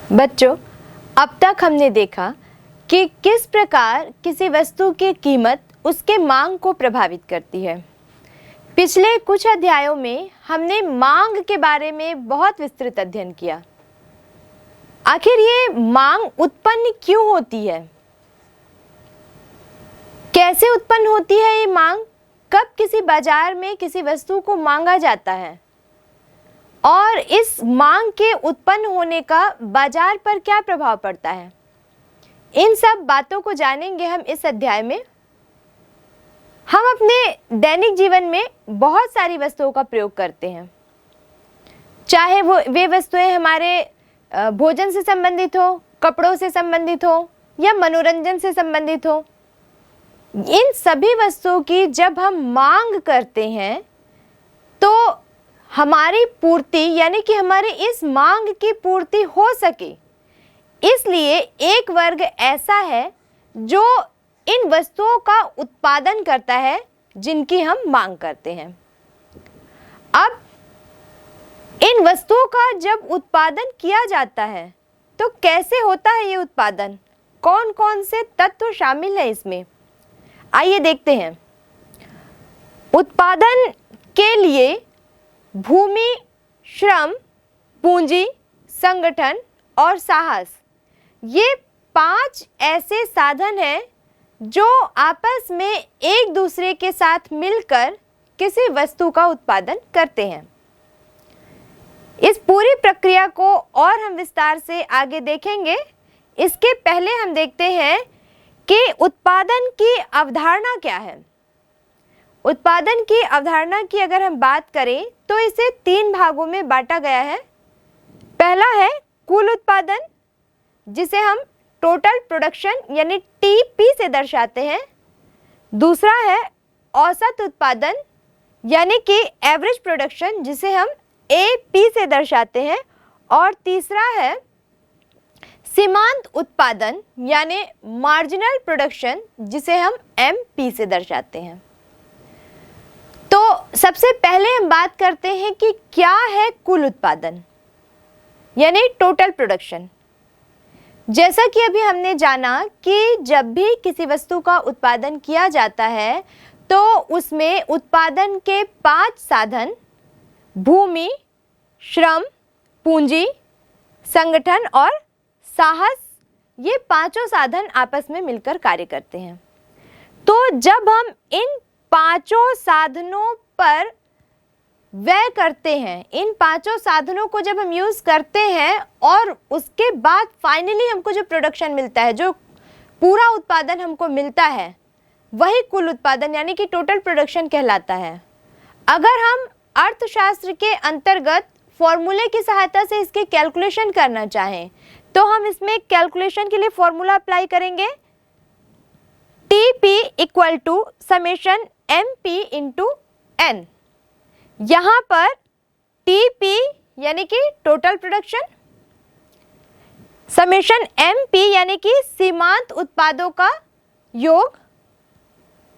बच्चों, अब तक हमने देखा कि किस प्रकार किसी वस्तु की कीमत उसके मांग को प्रभावित करती है। पिछले कुछ अध्यायों में हमने मांग के बारे में बहुत विस्तृत अध्ययन किया। आखिर ये मांग उत्पन्न क्यों होती है, कैसे उत्पन्न होती है ये मांग, कब किसी बाजार में किसी वस्तु को मांगा जाता है और इस मांग के उत्पन्न होने का बाजार पर क्या प्रभाव पड़ता है। इन सब बातों को जानेंगे हम इस अध्याय में। हम अपने दैनिक जीवन में बहुत सारी वस्तुओं का प्रयोग करते हैं, चाहे वे वस्तुएं हमारे भोजन से संबंधित हो, कपड़ों से संबंधित हो या मनोरंजन से संबंधित हो। इन सभी वस्तुओं की जब हम मांग करते हैं तो हमारी पूर्ति यानी कि हमारे इस मांग की पूर्ति हो सके, इसलिए एक वर्ग ऐसा है जो इन वस्तुओं का उत्पादन करता है जिनकी हम मांग करते हैं। अब इन वस्तुओं का जब उत्पादन किया जाता है तो कैसे होता है ये उत्पादन, कौन कौन से तत्व शामिल हैं इसमें, आइए देखते हैं। उत्पादन के लिए भूमि, श्रम, पूंजी, संगठन और साहस, ये 5 ऐसे साधन हैं जो आपस में एक दूसरे के साथ मिलकर किसी वस्तु का उत्पादन करते हैं। इस पूरी प्रक्रिया को और हम विस्तार से आगे देखेंगे। इसके पहले हम देखते हैं कि उत्पादन की अवधारणा क्या है। उत्पादन की अवधारणा की अगर हम बात करें तो इसे 3 भागों में बांटा गया है। पहला है कुल उत्पादन, जिसे हम टोटल प्रोडक्शन यानी टीपी से दर्शाते हैं। दूसरा है औसत उत्पादन यानी कि एवरेज प्रोडक्शन, जिसे हम एपी से दर्शाते हैं। और तीसरा है सीमांत उत्पादन यानी मार्जिनल प्रोडक्शन, जिसे हम एमपी से दर्शाते हैं। तो सबसे पहले हम बात करते हैं कि क्या है कुल उत्पादन यानी टोटल प्रोडक्शन। जैसा कि अभी हमने जाना कि जब भी किसी वस्तु का उत्पादन किया जाता है तो उसमें उत्पादन के 5 साधन भूमि, श्रम, पूंजी, संगठन और साहस, ये 5 साधन आपस में मिलकर कार्य करते हैं। तो जब हम इन 5 साधनों पर व्यय करते हैं, इन 5 साधनों को जब हम यूज करते हैं और उसके बाद फाइनली हमको जो प्रोडक्शन मिलता है, जो पूरा उत्पादन हमको मिलता है, वही कुल उत्पादन यानी कि टोटल प्रोडक्शन कहलाता है। अगर हम अर्थशास्त्र के अंतर्गत फॉर्मूले की सहायता से इसके कैलकुलेशन करना चाहें तो हम इसमें कैलकुलेशन के लिए फॉर्मूला अप्लाई करेंगे। TP equal to summation MP into N. यहाँ पर टीपी यानी कि टोटल प्रोडक्शन, समेशन एमपी यानी कि सीमांत उत्पादों का योग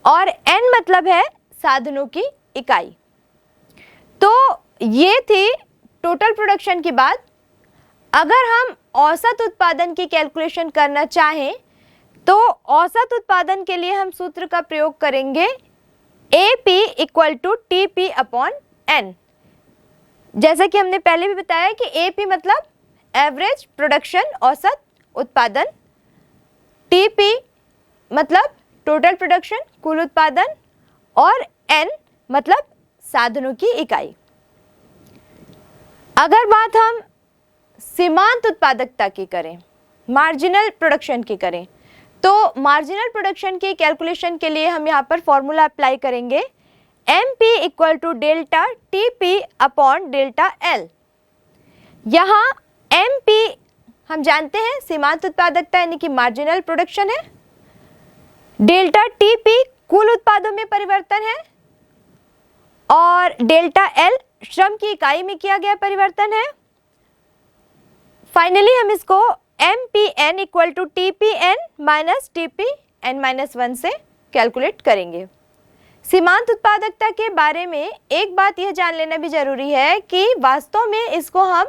और एन मतलब है साधनों की इकाई। तो ये थी टोटल प्रोडक्शन की बात। अगर हम औसत उत्पादन की कैलकुलेशन करना चाहें तो औसत उत्पादन के लिए हम सूत्र का प्रयोग करेंगे AP equal to TP upon N। जैसा कि हमने पहले भी बताया कि AP मतलब एवरेज प्रोडक्शन, औसत उत्पादन, TP मतलब टोटल प्रोडक्शन, कुल उत्पादन, और N मतलब साधनों की इकाई। अगर बात हम सीमांत उत्पादकता की करें, मार्जिनल प्रोडक्शन की करें, तो मार्जिनल प्रोडक्शन की कैलकुलेशन के लिए हम यहाँ पर फॉर्मूला अप्लाई करेंगे MP equal to delta TP upon delta L। यहाँ MP हम जानते हैं सीमांत उत्पादकता यानी कि मार्जिनल प्रोडक्शन है, डेल्टा TP कुल उत्पादों में परिवर्तन है और डेल्टा L श्रम की इकाई में किया गया परिवर्तन है। फाइनली हम इसको MPN equal to TPN minus TPN minus 1 से कैलकुलेट करेंगे। सीमांत उत्पादकता के बारे में एक बात यह जान लेना भी जरूरी है कि वास्तव में इसको हम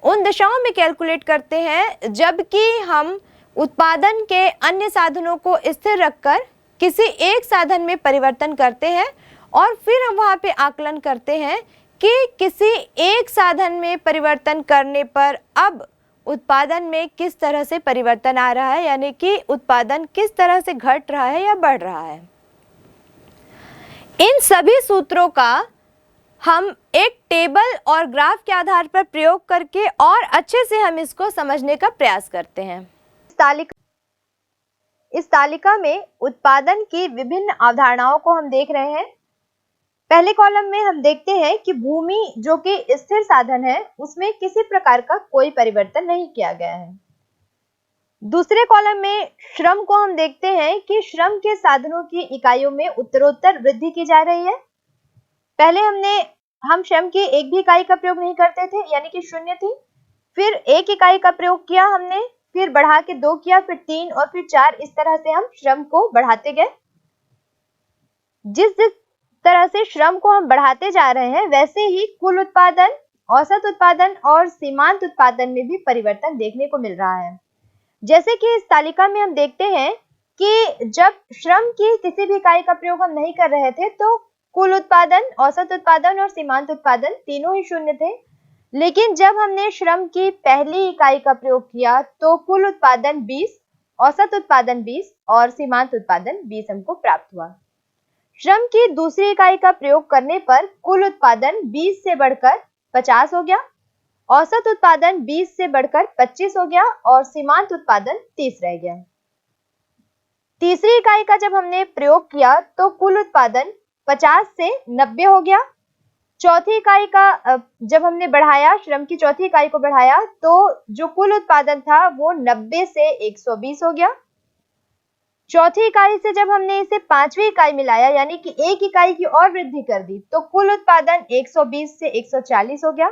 उन दशाओं में कैलकुलेट करते हैं जबकि हम उत्पादन के अन्य साधनों को स्थिर रखकर किसी एक साधन में परिवर्तन करते हैं और फिर हम वहां पे आकलन करते हैं कि किसी एक साधन में परिवर्तन करने पर अब उत्पादन में किस तरह से परिवर्तन आ रहा है, यानी कि उत्पादन किस तरह से घट रहा है या बढ़ रहा है। इन सभी सूत्रों का हम एक टेबल और ग्राफ के आधार पर प्रयोग करके और अच्छे से हम इसको समझने का प्रयास करते हैं। इस तालिका में उत्पादन की विभिन्न अवधारणाओं को हम देख रहे हैं। पहले कॉलम में हम देखते हैं कि भूमि जो कि स्थिर साधन है उसमें किसी प्रकार का कोई परिवर्तन नहीं किया गया है। दूसरे कॉलम में श्रम को हम देखते हैं कि श्रम के साधनों की इकाइयों में उत्तरोत्तर वृद्धि की जा रही है। पहले हम श्रम की एक भी इकाई का प्रयोग नहीं करते थे, यानी कि शून्य थी। फिर एक इकाई का प्रयोग किया हमने, फिर बढ़ा के 2 किया, फिर 3 और फिर 4। इस तरह से हम श्रम को बढ़ाते गए। जिस तरह से श्रम को हम बढ़ाते जा रहे हैं वैसे ही कुल उत्पादन, औसत उत्पादन और सीमांत उत्पादन में भी परिवर्तन देखने को मिल रहा है। जैसे कि इस तालिका में हम देखते हैं कि जब श्रम की किसी भी इकाई का प्रयोग हम नहीं कर रहे थे तो कुल उत्पादन, औसत उत्पादन और सीमांत उत्पादन तीनों ही शून्य थे। लेकिन जब हमने श्रम की पहली इकाई का प्रयोग किया तो कुल उत्पादन 20, औसत उत्पादन 20 और सीमांत उत्पादन 20 हमको प्राप्त हुआ। श्रम की दूसरी इकाई का प्रयोग करने पर कुल उत्पादन 20 से बढ़कर 50 हो गया, औसत उत्पादन 20 से बढ़कर 25 हो गया और सीमांत उत्पादन 30 रह गया। तीसरी इकाई का जब हमने प्रयोग किया तो कुल उत्पादन 50 से 90 हो गया। चौथी इकाई का जब हमने बढ़ाया, श्रम की चौथी इकाई को बढ़ाया तो जो कुल उत्पादन था वो 90 से 120 हो गया। चौथी इकाई से जब हमने इसे पांचवी इकाई मिलाया, यानी कि एक इकाई की और वृद्धि कर दी, तो कुल उत्पादन 120 से 140 हो गया।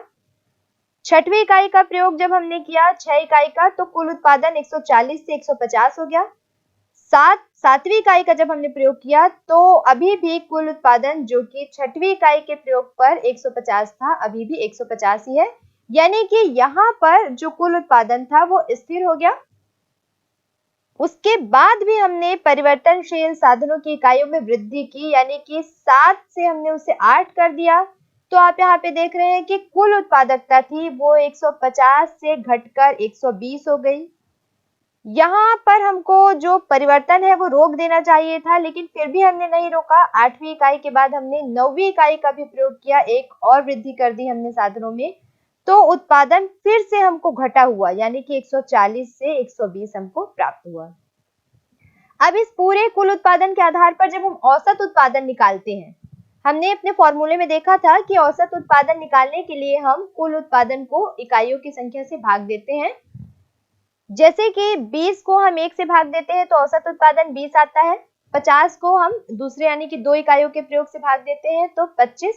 छठवीं इकाई का प्रयोग जब हमने किया 6 इकाई का, तो कुल उत्पादन 140 से 150 हो गया। सातवीं इकाई का जब हमने प्रयोग किया तो अभी भी कुल उत्पादन जो कि छठवीं इकाई के प्रयोग पर 150 था, अभी भी 150 ही है, यानी कि यहाँ पर जो कुल उत्पादन था वो स्थिर हो गया। उसके बाद भी हमने परिवर्तनशील साधनों की इकाइयों में वृद्धि की, यानी कि 7 से हमने उसे 8 कर दिया। तो आप यहाँ पे देख रहे हैं कि कुल उत्पादकता थी वो 150 से घटकर 120 हो गई। यहाँ पर हमको जो परिवर्तन है वो रोक देना चाहिए था, लेकिन फिर भी हमने नहीं रोका। 8वीं इकाई के बाद हमने 9वीं इकाई का भी प्रयोग किया, एक और वृद्धि कर दी हमने साधनों में, तो उत्पादन फिर से हमको घटा हुआ, यानी कि 140 से 120 हमको प्राप्त हुआ। अब इस पूरे कुल उत्पादन के आधार पर जब हम औसत उत्पादन निकालते हैं, हमने अपने फॉर्मूले में देखा था कि औसत उत्पादन निकालने के लिए हम कुल उत्पादन को इकाइयों की संख्या से भाग देते हैं। जैसे कि 20 को हम 1 से भाग देते हैं तो औसत उत्पादन 20 आता है। 50 को हम दूसरे यानी कि 2 इकाइयों के प्रयोग से भाग देते हैं तो 25।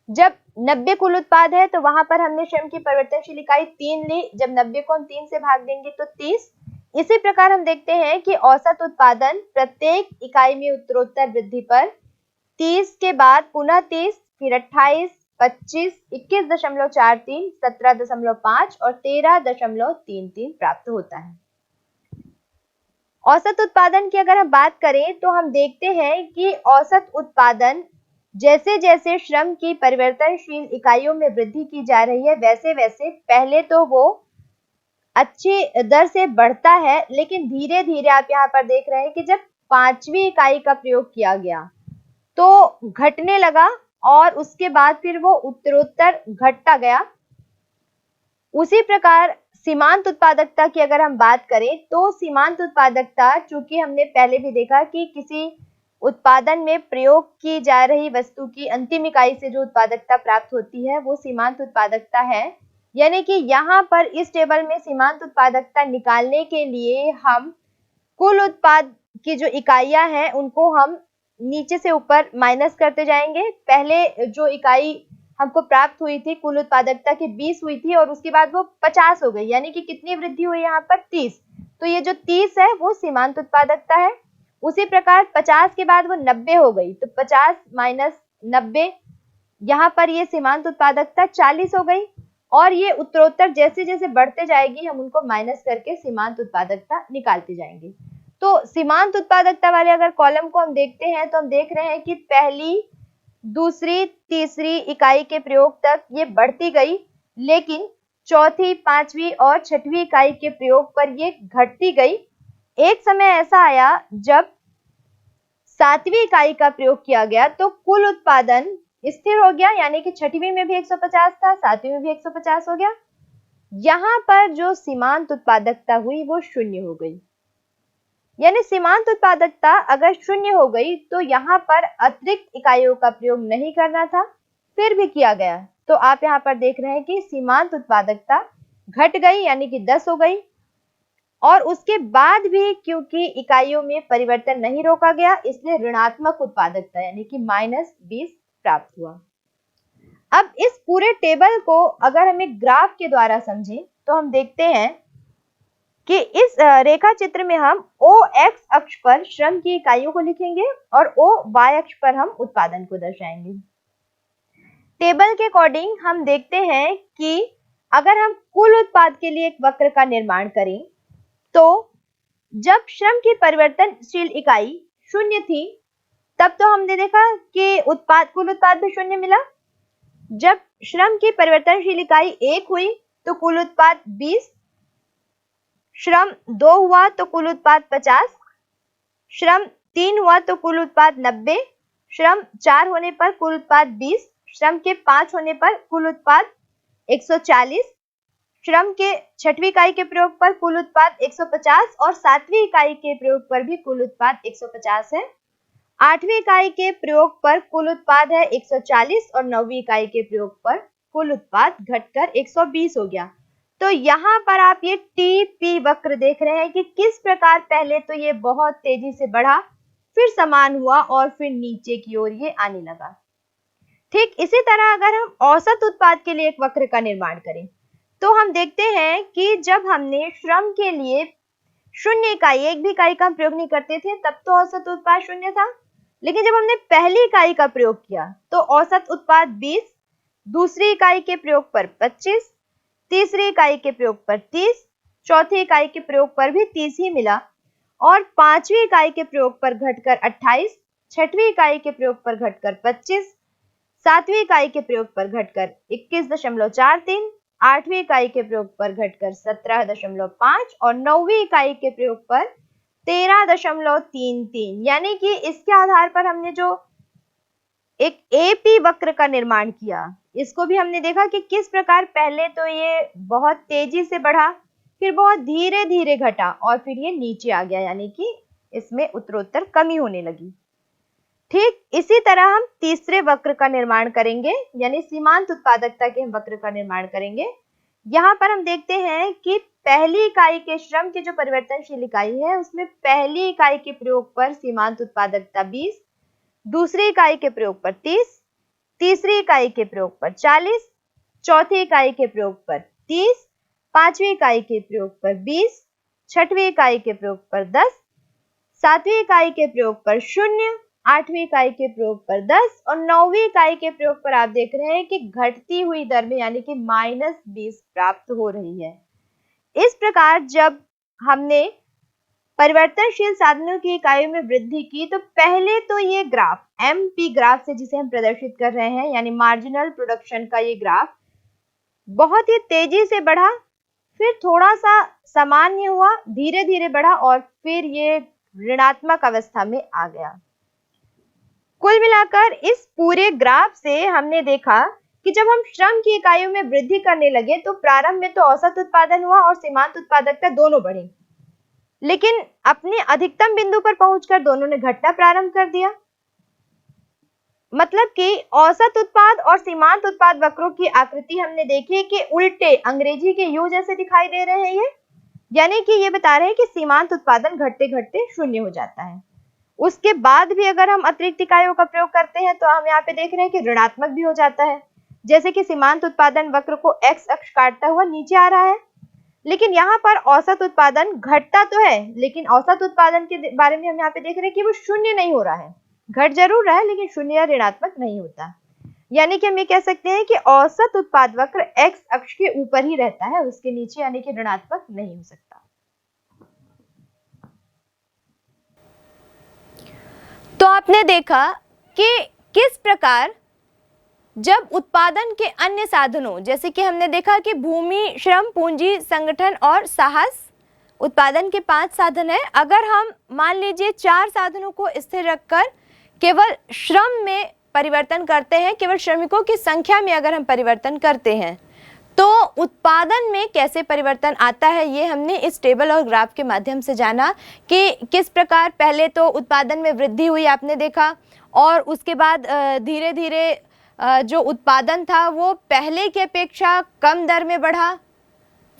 जब 90 कुल उत्पाद है तो वहां पर हमने श्रम की परिवर्तनशील इकाई 3 ली। जब 90 को हम 3 से भाग देंगे तो 30। इसी प्रकार हम देखते हैं कि औसत उत्पादन प्रत्येक इकाई में उत्तरोत्तर वृद्धि पर 30 के बाद पुनः 30, फिर 28, 25, 21.43, 17.5 और 13.33 प्राप्त होता है। औसत उत्पादन की अगर हम बात करें तो हम देखते हैं कि औसत उत्पादन जैसे जैसे श्रम की परिवर्तनशील इकाइयों में वृद्धि की जा रही है वैसे वैसे पहले तो वो अच्छी दर से बढ़ता है, लेकिन धीरे धीरे आप यहाँ पर देख रहे हैं कि जब 5वीं इकाई का प्रयोग किया गया तो घटने लगा और उसके बाद फिर वो उत्तरोत्तर घटता गया। उसी प्रकार सीमांत उत्पादकता की अगर हम बात करें तो सीमांत उत्पादकता, चूंकि हमने पहले भी देखा कि किसी उत्पादन में प्रयोग की जा रही वस्तु की अंतिम इकाई से जो उत्पादकता प्राप्त होती है वो सीमांत उत्पादकता है। यानी कि यहाँ पर इस टेबल में सीमांत उत्पादकता निकालने के लिए हम कुल उत्पाद की जो इकाइयां हैं उनको हम नीचे से ऊपर माइनस करते जाएंगे। पहले जो इकाई हमको प्राप्त हुई थी कुल उत्पादकता की 20 हुई थी और उसके बाद वो 50 हो गई, यानी कि कितनी वृद्धि हुई यहाँ पर 30। तो ये जो 30 है वो सीमांत उत्पादकता है। उसी प्रकार 50 के बाद वो 90 हो गई, तो 50 माइनस 90, यहाँ पर ये सीमांत उत्पादकता 40 हो गई। और ये उत्तरोत्तर जैसे जैसे बढ़ते जाएगी हम उनको माइनस करके सीमांत उत्पादकता निकालते जाएंगे। तो सीमांत उत्पादकता वाले अगर कॉलम को हम देखते हैं तो हम देख रहे हैं कि पहली, दूसरी, तीसरी इकाई के प्रयोग तक ये बढ़ती गई, लेकिन चौथी, पांचवी और छठवीं इकाई के प्रयोग पर ये घटती गई। एक समय ऐसा आया जब सातवीं इकाई का प्रयोग किया गया तो कुल उत्पादन स्थिर हो गया, यानी कि छठवीं में भी 150 था, सातवीं में भी 150 हो गया। यहां पर जो सीमांत उत्पादकता हुई वो शून्य हो गई। यानी सीमांत उत्पादकता अगर शून्य हो गई तो यहाँ पर अतिरिक्त इकाइयों का प्रयोग नहीं करना था, फिर भी किया गया। तो आप यहाँ पर देख रहे हैं कि सीमांत उत्पादकता घट गई, यानी कि 10 हो गई, और उसके बाद भी क्योंकि इकाइयों में परिवर्तन नहीं रोका गया इसलिए ऋणात्मक उत्पादकता यानी कि -20 प्राप्त हुआ। अब इस पूरे टेबल को अगर हम एक ग्राफ के द्वारा समझें तो हम देखते हैं कि इस रेखा चित्र में हम ओ एक्स अक्ष पर श्रम की इकाइयों को लिखेंगे और ओ वाई अक्ष पर हम उत्पादन को दर्शाएंगे। टेबल के अकॉर्डिंग हम देखते हैं कि अगर हम कुल उत्पाद के लिए एक वक्र का निर्माण करें तो जब श्रम की परिवर्तनशील इकाई शून्य थी तब तो हमने देखा कि कुल उत्पाद भी शून्य मिला। जब श्रम की परिवर्तनशील इकाई 1 हुई तो कुल उत्पाद 20, श्रम 2 हुआ तो कुल उत्पाद 50, श्रम 3 हुआ तो कुल उत्पाद 90, श्रम 4 होने पर कुल उत्पाद 20, श्रम के 5 होने पर कुल उत्पाद 140, श्रम के छठवीं इकाई के प्रयोग पर कुल उत्पाद 150 और सातवीं इकाई के प्रयोग पर भी कुल उत्पाद 150 है। आठवीं इकाई के प्रयोग पर कुल उत्पाद है 140 और नौवीं इकाई के प्रयोग पर कुल उत्पाद घटकर 120 हो गया। तो यहाँ पर आप ये टीपी वक्र देख रहे हैं कि किस प्रकार पहले तो ये बहुत तेजी से बढ़ा, फिर समान हुआ और फिर नीचे की ओर ये आने लगा। ठीक इसी तरह अगर हम औसत उत्पाद के लिए एक वक्र का निर्माण करें तो हम देखते हैं कि जब हमने श्रम के लिए शून्य इकाई, एक भी इकाई का प्रयोग नहीं करते थे तब तो औसत उत्पाद शून्य था, लेकिन जब हमने पहली इकाई का प्रयोग किया तो औसत उत्पाद 20, दूसरी इकाई के प्रयोग पर 25, तीसरी इकाई के प्रयोग पर 30, चौथी इकाई के प्रयोग पर भी 30 ही मिला और पांचवी इकाई के प्रयोग पर घटकर 28, छठवीं इकाई के प्रयोग पर घटकर 25, सातवीं इकाई के प्रयोग पर घटकर 21.43, आठवीं इकाई के प्रयोग पर घटकर 17.5 और नौवीं इकाई के प्रयोग पर 13.33। यानी कि इसके आधार पर हमने जो एक एपी वक्र का निर्माण किया, इसको भी हमने देखा कि किस प्रकार पहले तो ये बहुत तेजी से बढ़ा, फिर बहुत धीरे धीरे घटा और फिर ये नीचे आ गया, यानी कि इसमें उत्तरोत्तर कमी होने लगी। ठीक इसी तरह हम तीसरे वक्र का निर्माण करेंगे, यानी सीमांत उत्पादकता के हम वक्र का निर्माण करेंगे। यहाँ पर हम देखते हैं कि पहली इकाई के श्रम की जो परिवर्तनशील इकाई है उसमें पहली इकाई के प्रयोग पर सीमांत उत्पादकता 20, दूसरी इकाई के प्रयोग पर 30, तीसरी इकाई के प्रयोग पर 40, चौथी इकाई के प्रयोग पर 30, पांचवी इकाई के प्रयोग पर 20, छठवीं इकाई के प्रयोग पर 10, सातवीं इकाई के प्रयोग पर 0, आठवीं इकाई के प्रयोग पर 10 और नौवीं इकाई के प्रयोग पर आप देख रहे हैं कि घटती हुई दर में यानी कि -20 प्राप्त हो रही है। इस प्रकार जब हमने परिवर्तनशील साधनों की इकाइयों में वृद्धि की तो पहले तो ये ग्राफ एमपी ग्राफ से जिसे हम प्रदर्शित कर रहे हैं यानी मार्जिनल प्रोडक्शन का ये ग्राफ बहुत ही तेजी से बढ़ा, फिर थोड़ा सा सामान्य हुआ, धीरे धीरे बढ़ा और फिर ये ऋणात्मक अवस्था में आ गया। कुल मिलाकर इस पूरे ग्राफ से हमने देखा कि जब हम श्रम की इकाइयों में वृद्धि करने लगे तो प्रारंभ में तो औसत उत्पादन हुआ और सीमांत उत्पादकता दोनों बढ़ी, लेकिन अपने अधिकतम बिंदु पर पहुंचकर दोनों ने घटना प्रारंभ कर दिया। मतलब कि औसत उत्पाद और सीमांत उत्पाद वक्रों की आकृति हमने देखी कि उल्टे अंग्रेजी के यू जैसे दिखाई दे रहे हैं ये, यानी कि ये बता रहे हैं कि सीमांत उत्पादन घटते घटते शून्य हो जाता है। उसके बाद भी अगर हम अतिरिक्त इकाइयों का प्रयोग करते हैं तो हम यहाँ पे देख रहे हैं कि ऋणात्मक भी हो जाता है, जैसे कि सीमांत उत्पादन वक्र को एक्स अक्ष काटता हुआ नीचे आ रहा है। लेकिन यहाँ पर औसत उत्पादन घटता तो है, लेकिन औसत उत्पादन के बारे में हम यहाँ पे देख रहे हैं कि वो शून्य नहीं हो रहा है, घट जरूर रहा है लेकिन शून्य या ऋणात्मक नहीं होता। यानी कि हम ये कह सकते हैं कि औसत उत्पाद वक्र एक्स अक्ष के ऊपर ही रहता है, उसके नीचे यानी कि ऋणात्मक नहीं हो सकता। तो आपने देखा कि किस प्रकार जब उत्पादन के अन्य साधनों, जैसे कि हमने देखा कि भूमि, श्रम, पूंजी, संगठन और साहस उत्पादन के 5 साधन है। अगर हम मान लीजिए 4 साधनों को स्थिर रखकर केवल श्रम में परिवर्तन करते हैं, केवल श्रमिकों की संख्या में अगर हम परिवर्तन करते हैं, तो उत्पादन में कैसे परिवर्तन आता है, ये हमने इस टेबल और ग्राफ के माध्यम से जाना कि किस प्रकार पहले तो उत्पादन में वृद्धि हुई आपने देखा, और उसके बाद धीरे धीरे जो उत्पादन था वो पहले की अपेक्षा कम दर में बढ़ा।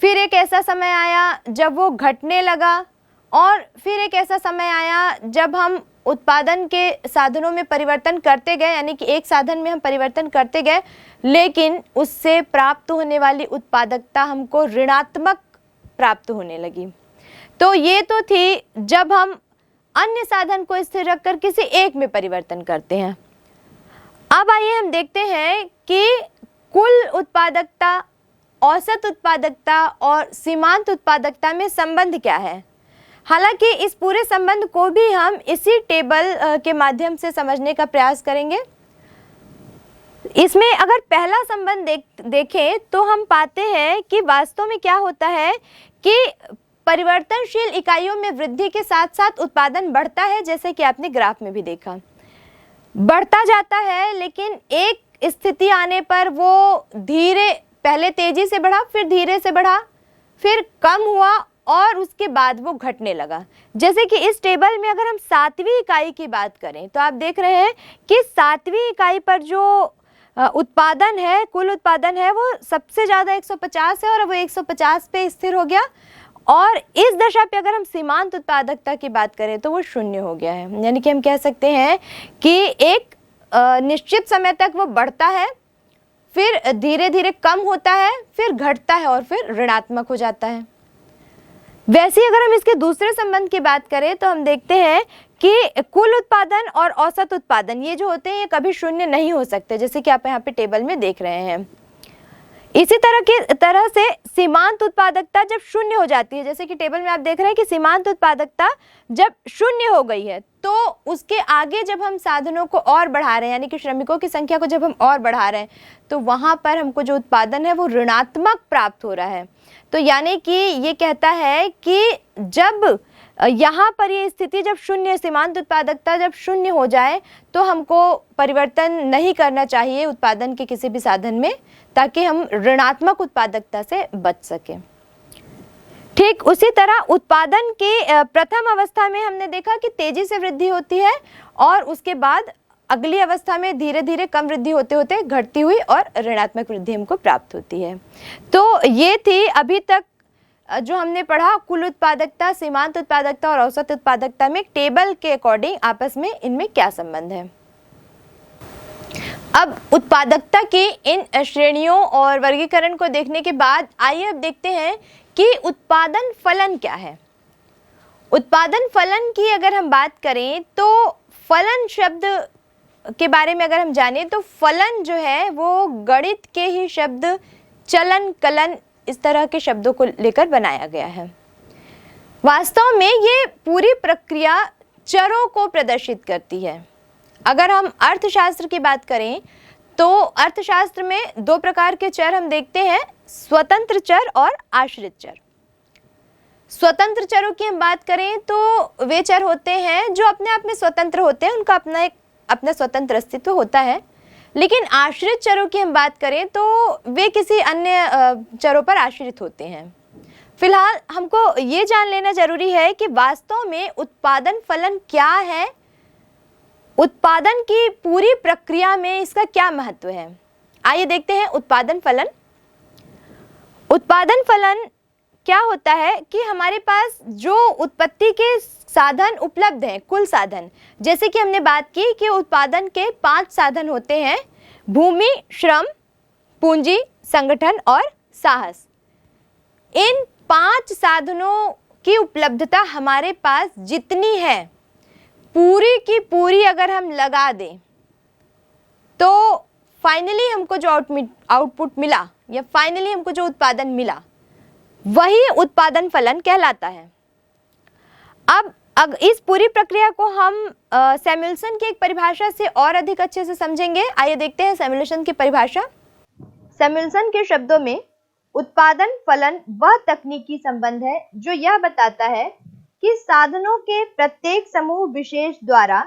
फिर एक ऐसा समय आया जब वो घटने लगा, और फिर एक ऐसा समय आया जब हम उत्पादन के साधनों में परिवर्तन करते गए, यानी कि एक साधन में हम परिवर्तन करते गए, लेकिन उससे प्राप्त होने वाली उत्पादकता हमको ऋणात्मक प्राप्त होने लगी। तो ये तो थी जब हम अन्य साधन को स्थिर रखकर किसी एक में परिवर्तन करते हैं। अब आइए हम देखते हैं कि कुल उत्पादकता, औसत उत्पादकता और सीमांत उत्पादकता में संबंध क्या है। हालांकि इस पूरे संबंध को भी हम इसी टेबल के माध्यम से समझने का प्रयास करेंगे। इसमें अगर पहला संबंध देखें तो हम पाते हैं कि वास्तव में क्या होता है कि परिवर्तनशील इकाइयों में वृद्धि के साथ साथ उत्पादन बढ़ता है, जैसे कि आपने ग्राफ में भी देखा, बढ़ता जाता है, लेकिन एक स्थिति आने पर वो पहले तेजी से बढ़ा, फिर धीरे से बढ़ा, फिर कम हुआ और उसके बाद वो घटने लगा। जैसे कि इस टेबल में अगर हम 7वीं इकाई की बात करें तो आप देख रहे हैं कि 7वीं इकाई पर जो उत्पादन है, कुल उत्पादन है, वो सबसे ज़्यादा 150 है और वो 150 पे स्थिर हो गया। और इस दशा पे अगर हम सीमांत उत्पादकता की बात करें तो वो 0 हो गया है। यानी कि हम कह सकते हैं कि एक निश्चित समय तक वो बढ़ता है, फिर धीरे धीरे कम होता है, फिर घटता है और फिर ऋणात्मक हो जाता है। वैसे ही अगर हम इसके दूसरे संबंध की बात करें तो हम देखते हैं कि कुल उत्पादन और औसत उत्पादन ये जो होते हैं ये कभी 0 नहीं हो सकते, जैसे कि आप यहाँ पे टेबल में देख रहे हैं। इसी तरह से सीमांत उत्पादकता जब 0 हो जाती है, जैसे कि टेबल में आप देख रहे हैं कि सीमांत उत्पादकता जब 0 हो गई है तो उसके आगे जब हम साधनों को और बढ़ा रहे हैं, यानी कि श्रमिकों की संख्या को जब हम और बढ़ा रहे हैं, तो वहाँ पर हमको जो उत्पादन है वो ऋणात्मक प्राप्त हो रहा है। तो यानी कि ये कहता है कि जब यहाँ पर ये स्थिति जब 0, सीमांत उत्पादकता जब 0 हो जाए तो हमको परिवर्तन नहीं करना चाहिए उत्पादन के किसी भी साधन में, ताकि हम ऋणात्मक उत्पादकता से बच सकें। ठीक उसी तरह उत्पादन के प्रथम अवस्था में हमने देखा कि तेजी से वृद्धि होती है और उसके बाद अगली अवस्था में धीरे धीरे कम वृद्धि होते होते घटती हुई और ऋणात्मक वृद्धि हमको प्राप्त होती है। तो ये थी अभी तक जो हमने पढ़ा कुल उत्पादकता, सीमांत उत्पादकता और औसत उत्पादकता में टेबल के अकॉर्डिंग आपस में इनमें क्या संबंध है। अब उत्पादकता के इन श्रेणियों और वर्गीकरण को देखने के बाद आइए अब देखते हैं कि उत्पादन फलन क्या है। उत्पादन फलन की अगर हम बात करें तो फलन शब्द के बारे में अगर हम जाने तो फलन जो है वो गणित के ही शब्द चलन, कलन, इस तरह के शब्दों को लेकर बनाया गया है। वास्तव में ये पूरी प्रक्रिया चरों को प्रदर्शित करती है। अगर हम अर्थशास्त्र की बात करें तो अर्थशास्त्र में 2 प्रकार के चर हम देखते हैं, स्वतंत्र चर और आश्रित चर। स्वतंत्र चरों की हम बात करें तो वे चर होते हैं जो अपने आप में स्वतंत्र होते हैं, उनका अपना स्वतंत्र अस्तित्व होता है। लेकिन आश्रित चरों की हम बात करें तो वे किसी अन्य चरों पर आश्रित होते हैं। फिलहाल हमको ये जान लेना जरूरी है कि वास्तव में उत्पादन फलन क्या है, उत्पादन की पूरी प्रक्रिया में इसका क्या महत्व है। आइए देखते हैं उत्पादन फलन। उत्पादन फलन क्या होता है कि हमारे पास जो उत्पत्ति के साधन उपलब्ध हैं, कुल साधन, जैसे कि हमने बात की कि उत्पादन के 5 साधन होते हैं, भूमि, श्रम, पूंजी, संगठन और साहस। इन 5 साधनों की उपलब्धता हमारे पास जितनी है पूरी की पूरी अगर हम लगा दें तो फाइनली हमको जो आउटपुट मिला या फाइनली हमको जो उत्पादन मिला वही उत्पादन फलन कहलाता है। अब इस पूरी प्रक्रिया को हम सैमुअल्सन की एक परिभाषा से और अधिक अच्छे से समझेंगे। आइए देखते हैं सैमुअल्सन की परिभाषा। सैमुअल्सन के शब्दों में उत्पादन फलन वह तकनीकी संबंध है जो यह बताता है कि साधनों के प्रत्येक समूह विशेष द्वारा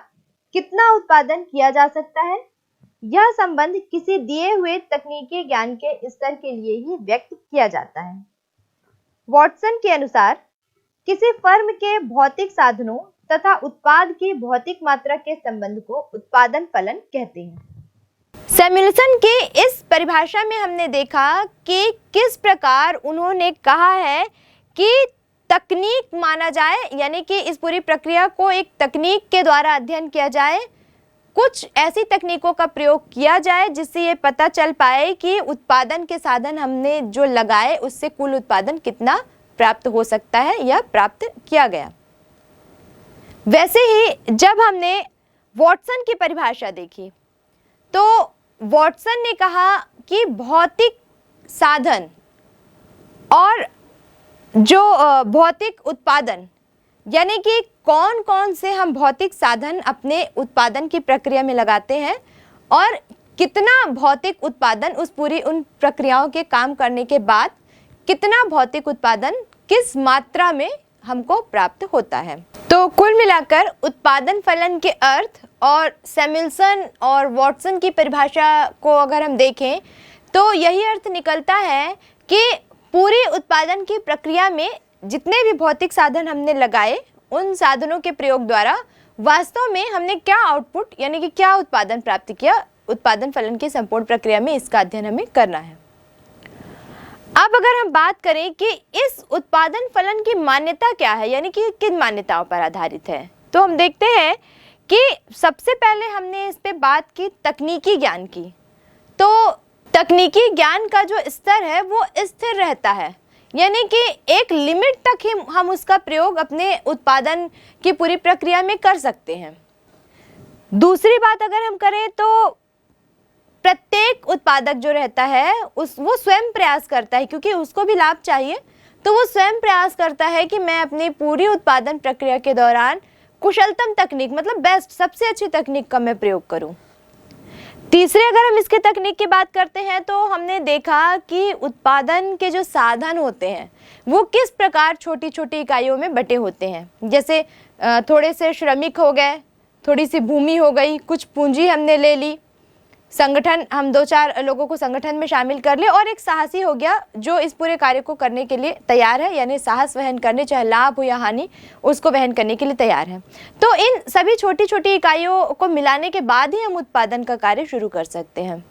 कितना उत्पादन किया जा सकता है। यह संबंध किसी दिए हुए तकनीकी ज्ञान के स्तर के लिए ही व्यक्त किया जाता है। वॉटसन के अनुसार किसी फर्म के भौतिक साधनों तथा उत्पाद की भौतिक मात्रा के संबंध को उत्पादन फलन कहते हैं। सैमुअल्सन के इस परिभाषा में हमने देखा कि किस प्रकार उन्होंने कहा है कि तकनीक माना जाए, यानी कि इस पूरी प्रक्रिया को एक तकनीक के द्वारा अध्ययन किया जाए, कुछ ऐसी तकनीकों का प्रयोग किया जाए जिससे ये पता चल पाए कि उत्पादन के साधन हमने जो लगाए उससे कुल उत्पादन कितना प्राप्त हो सकता है या प्राप्त किया गया। वैसे ही जब हमने वॉटसन की परिभाषा देखी तो वॉटसन ने कहा कि भौतिक साधन और जो भौतिक उत्पादन, यानी कि कौन कौन से हम भौतिक साधन अपने उत्पादन की प्रक्रिया में लगाते हैं और कितना भौतिक उत्पादन उन प्रक्रियाओं के काम करने के बाद कितना भौतिक उत्पादन किस मात्रा में हमको प्राप्त होता है। तो कुल मिलाकर उत्पादन फलन के अर्थ और सैमुअल्सन और वॉटसन की परिभाषा को अगर हम देखें तो यही अर्थ निकलता है कि पूरी उत्पादन की प्रक्रिया में जितने भी भौतिक साधन हमने लगाए उन साधनों के प्रयोग द्वारा वास्तव में हमने क्या आउटपुट यानी कि क्या उत्पादन प्राप्त किया, उत्पादन फलन की संपूर्ण प्रक्रिया में इसका अध्ययन हमें करना है। अब अगर हम बात करें कि इस उत्पादन फलन की मान्यता क्या है, यानी कि किन मान्यताओं पर आधारित है, तो हम देखते हैं कि सबसे पहले हमने इस पे बात की तकनीकी ज्ञान की। तो तकनीकी ज्ञान का जो स्तर है वो स्थिर रहता है, यानी कि एक लिमिट तक ही हम उसका प्रयोग अपने उत्पादन की पूरी प्रक्रिया में कर सकते हैं। दूसरी बात अगर हम करें तो प्रत्येक उत्पादक जो रहता है वो स्वयं प्रयास करता है, क्योंकि उसको भी लाभ चाहिए, तो वो स्वयं प्रयास करता है कि मैं अपनी पूरी उत्पादन प्रक्रिया के दौरान कुशलतम तकनीक मतलब बेस्ट सबसे अच्छी तकनीक का मैं प्रयोग करूं। तीसरे अगर हम इसके तकनीक की बात करते हैं तो हमने देखा कि उत्पादन के जो साधन होते हैं वो किस प्रकार छोटी छोटी इकाइयों में बटे होते हैं। जैसे थोड़े से श्रमिक हो गए, थोड़ी सी भूमि हो गई, कुछ पूंजी हमने ले ली, संगठन हम 2-4 लोगों को संगठन में शामिल कर ले और एक साहसी हो गया जो इस पूरे कार्य को करने के लिए तैयार है, यानी साहस वहन करने, चाहे लाभ हो या हानि उसको वहन करने के लिए तैयार है। तो इन सभी छोटी छोटी इकाइयों को मिलाने के बाद ही हम उत्पादन का कार्य शुरू कर सकते हैं।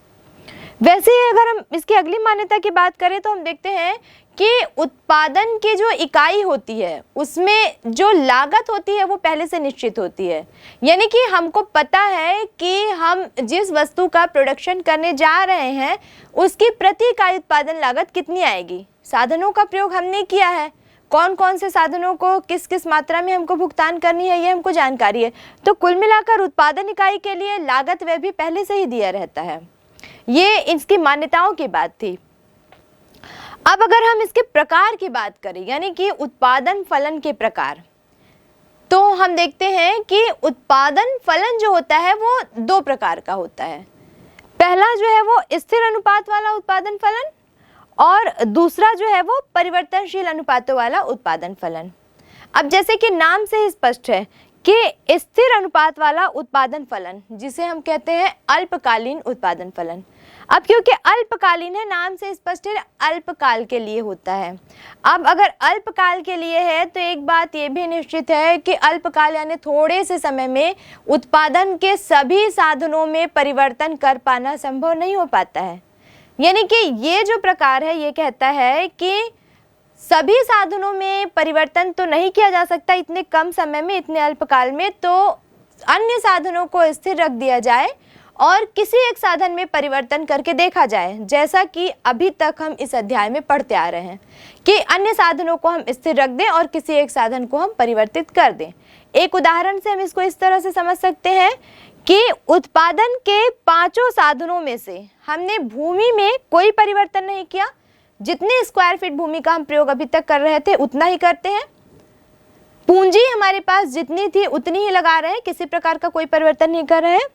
वैसे ही अगर हम इसकी अगली मान्यता की बात करें तो हम देखते हैं कि उत्पादन की जो इकाई होती है उसमें जो लागत होती है वो पहले से निश्चित होती है, यानी कि हमको पता है कि हम जिस वस्तु का प्रोडक्शन करने जा रहे हैं उसकी प्रति इकाई उत्पादन लागत कितनी आएगी। साधनों का प्रयोग हमने किया है, कौन कौन से साधनों को किस किस मात्रा में हमको भुगतान करनी है ये हमको जानकारी है। तो कुल मिलाकर उत्पादन इकाई के लिए लागत व्यय भी पहले से ही दिया रहता है। ये इसकी मान्यताओं की बात थी। अब अगर हम इसके प्रकार की बात करें, यानी कि उत्पादन फलन के प्रकार, तो हम देखते हैं कि उत्पादन फलन जो होता है वो 2 प्रकार का होता है। पहला जो है वो स्थिर अनुपात वाला उत्पादन फलन और दूसरा जो है वो परिवर्तनशील अनुपातों वाला उत्पादन फलन। अब जैसे कि नाम से ही स्पष्ट है कि स्थिर अनुपात वाला उत्पादन फलन जिसे हम कहते हैं अल्पकालीन उत्पादन फलन। अब क्योंकि अल्पकालीन है, नाम से स्पष्ट है, अल्पकाल के लिए होता है। अब अगर अल्पकाल के लिए है तो एक बात ये भी निश्चित है कि अल्पकाल यानी थोड़े से समय में उत्पादन के सभी साधनों में परिवर्तन कर पाना संभव नहीं हो पाता है। यानी कि ये जो प्रकार है ये कहता है कि सभी साधनों में परिवर्तन तो नहीं किया जा सकता इतने कम समय में, इतने अल्पकाल में, तो अन्य साधनों को स्थिर रख दिया जाए और किसी एक साधन में परिवर्तन करके देखा जाए, जैसा कि अभी तक हम इस अध्याय में पढ़ते आ रहे हैं कि अन्य साधनों को हम स्थिर रख दें और किसी एक साधन को हम परिवर्तित कर दें। एक उदाहरण से हम इसको इस तरह से समझ सकते हैं कि उत्पादन के पांचों साधनों में से हमने भूमि में कोई परिवर्तन नहीं किया। जितने स्क्वायर फीट भूमि का हम प्रयोग अभी तक कर रहे थे उतना ही करते हैं। पूंजी हमारे पास जितनी थी उतनी ही लगा रहे हैं, किसी प्रकार का कोई परिवर्तन नहीं कर रहे हैं।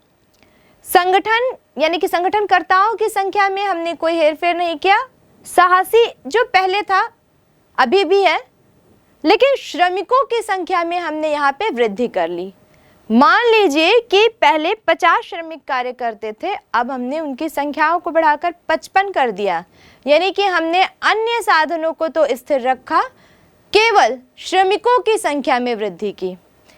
संगठन यानी कि संगठनकर्ताओं की संख्या में हमने कोई हेरफेर नहीं किया। साहसी जो पहले था अभी भी है, लेकिन श्रमिकों की संख्या में हमने यहाँ पे वृद्धि कर ली। मान लीजिए कि पहले 50 श्रमिक कार्य करते थे, अब हमने उनकी संख्याओं को बढ़ाकर 55 कर दिया। यानी कि हमने अन्य साधनों को तो स्थिर रखा, केवल श्रमिकों की संख्या में वृद्धि की।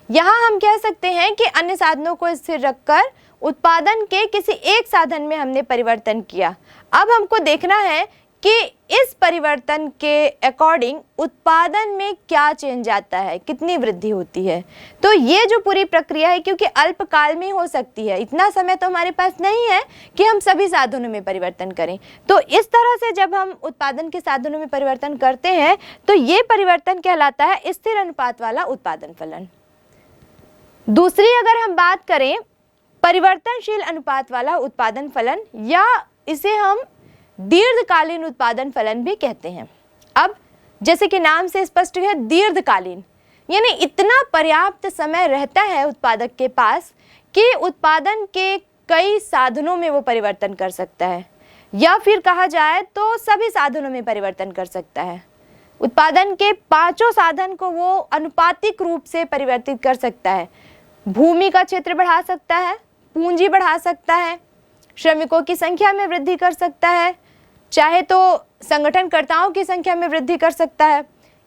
यहाँ हम कह सकते हैं कि अन्य साधनों को स्थिर रखकर उत्पादन के किसी एक साधन में हमने परिवर्तन किया। अब हमको देखना है कि इस परिवर्तन के अकॉर्डिंग उत्पादन में क्या चेंज आता है, कितनी वृद्धि होती है। तो ये जो पूरी प्रक्रिया है, क्योंकि अल्पकाल में हो सकती है, इतना समय तो हमारे पास नहीं है कि हम सभी साधनों में परिवर्तन करें। तो इस तरह से जब हम उत्पादन के साधनों में परिवर्तन करते हैं तो ये परिवर्तन कहलाता है स्थिर अनुपात वाला उत्पादन फलन। दूसरी अगर हम बात करें परिवर्तनशील अनुपात वाला उत्पादन फलन, या इसे हम दीर्घकालीन उत्पादन फलन भी कहते हैं। अब जैसे कि नाम से स्पष्ट है, दीर्घकालीन यानी इतना पर्याप्त समय रहता है उत्पादक के पास कि उत्पादन के कई साधनों में वो परिवर्तन कर सकता है, या फिर कहा जाए तो सभी साधनों में परिवर्तन कर सकता है। उत्पादन के पांचों साधन को वो अनुपातिक रूप से परिवर्तित कर सकता है। भूमि का क्षेत्र बढ़ा सकता है, पूंजी बढ़ा सकता है, श्रमिकों की संख्या में वृद्धि कर सकता है, चाहे तो संगठनकर्ताओं की संख्या में वृद्धि कर सकता है।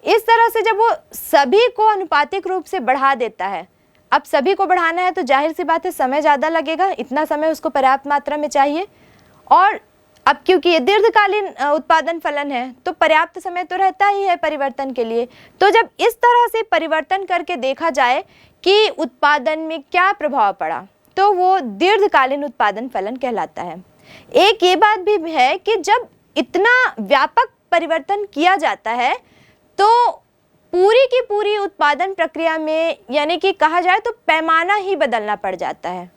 इस तरह से जब वो सभी को अनुपातिक रूप से बढ़ा देता है, अब सभी को बढ़ाना है तो जाहिर सी बात है समय ज़्यादा लगेगा, इतना समय उसको पर्याप्त मात्रा में चाहिए। और अब क्योंकि ये दीर्घकालीन उत्पादन फलन है तो पर्याप्त समय तो रहता ही है परिवर्तन के लिए। तो जब इस तरह से परिवर्तन करके देखा जाए कि उत्पादन में क्या प्रभाव पड़ा, तो वो दीर्घकालीन उत्पादन फलन कहलाता है। एक ये बात भी है कि जब इतना व्यापक परिवर्तन किया जाता है तो पूरी की पूरी उत्पादन प्रक्रिया में यानी कि कहा जाए तो पैमाना ही बदलना पड़ जाता है।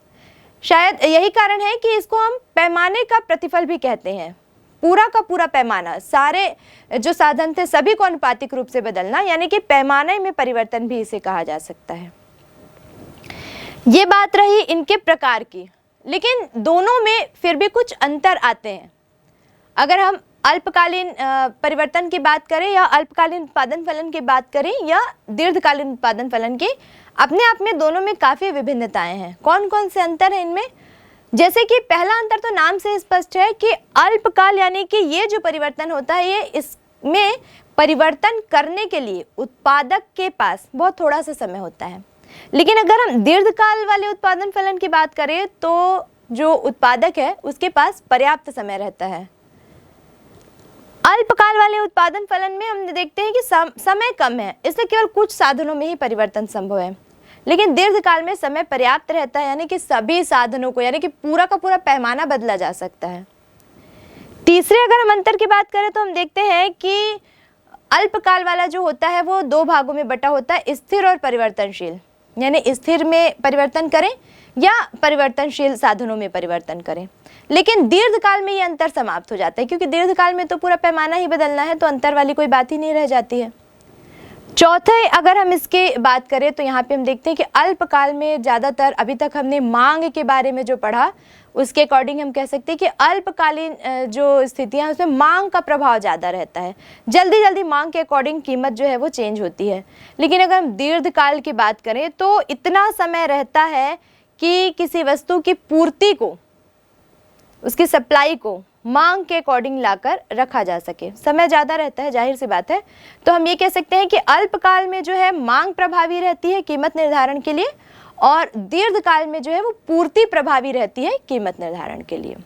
शायद यही कारण है कि इसको हम पैमाने का प्रतिफल भी कहते हैं। पूरा का पूरा पैमाना, सारे जो साधन थे सभी को अनुपातिक रूप से बदलना, यानी कि पैमाने में परिवर्तन भी इसे कहा जा सकता है। ये बात रही इनके प्रकार की, लेकिन दोनों में फिर भी कुछ अंतर आते हैं। अगर हम अल्पकालीन परिवर्तन की बात करें या अल्पकालीन उत्पादन फलन की बात करें या दीर्घकालीन उत्पादन फलन की, अपने आप में दोनों में काफ़ी विभिन्नताएं हैं। कौन कौन से अंतर हैं इनमें? जैसे कि पहला अंतर तो नाम से स्पष्ट है कि अल्पकाल यानी कि ये जो परिवर्तन होता है ये इसमें परिवर्तन करने के लिए उत्पादक के पास बहुत थोड़ा सा समय होता है। लेकिन अगर हम दीर्घकाल वाले उत्पादन फलन की बात करें तो जो उत्पादक है उसके पास पर्याप्त समय रहता है। अल्पकाल वाले उत्पादन फलन में हम देखते हैं कि समय कम है, इसलिए केवल कुछ साधनों में ही परिवर्तन संभव है। लेकिन दीर्घकाल में समय पर्याप्त रहता है, यानी कि सभी साधनों को यानी कि पूरा का पूरा पैमाना बदला जा सकता है। तीसरे अगर हम अंतर की बात करें तो हम देखते हैं कि अल्पकाल वाला जो होता है वो दो भागों में बटा होता है, स्थिर और परिवर्तनशील। यानी स्थिर में परिवर्तन करें या परिवर्तनशील साधनों में परिवर्तन करें। लेकिन दीर्घकाल में ये अंतर समाप्त हो जाता है, क्योंकि दीर्घकाल में तो पूरा पैमाना ही बदलना है, तो अंतर वाली कोई बात ही नहीं रह जाती है। चौथे अगर हम इसके बात करें तो यहाँ पे हम देखते हैं कि अल्पकाल में ज़्यादातर अभी तक हमने मांग के बारे में जो पढ़ा उसके अकॉर्डिंग हम कह सकते हैं कि अल्पकालीन जो स्थितियाँ हैं उसमें मांग का प्रभाव ज़्यादा रहता है। जल्दी जल्दी मांग के अकॉर्डिंग कीमत जो है वो चेंज होती है। लेकिन अगर हम दीर्घकाल की बात करें तो इतना समय रहता है कि किसी वस्तु की पूर्ति को, उसकी सप्लाई को मांग के अकॉर्डिंग लाकर रखा जा सके। समय ज़्यादा रहता है, जाहिर सी बात है। तो हम ये कह सकते हैं कि अल्पकाल में जो है मांग प्रभावी रहती है कीमत निर्धारण के लिए, और दीर्घकाल में जो है वो पूर्ति प्रभावी रहती है कीमत निर्धारण के लिए।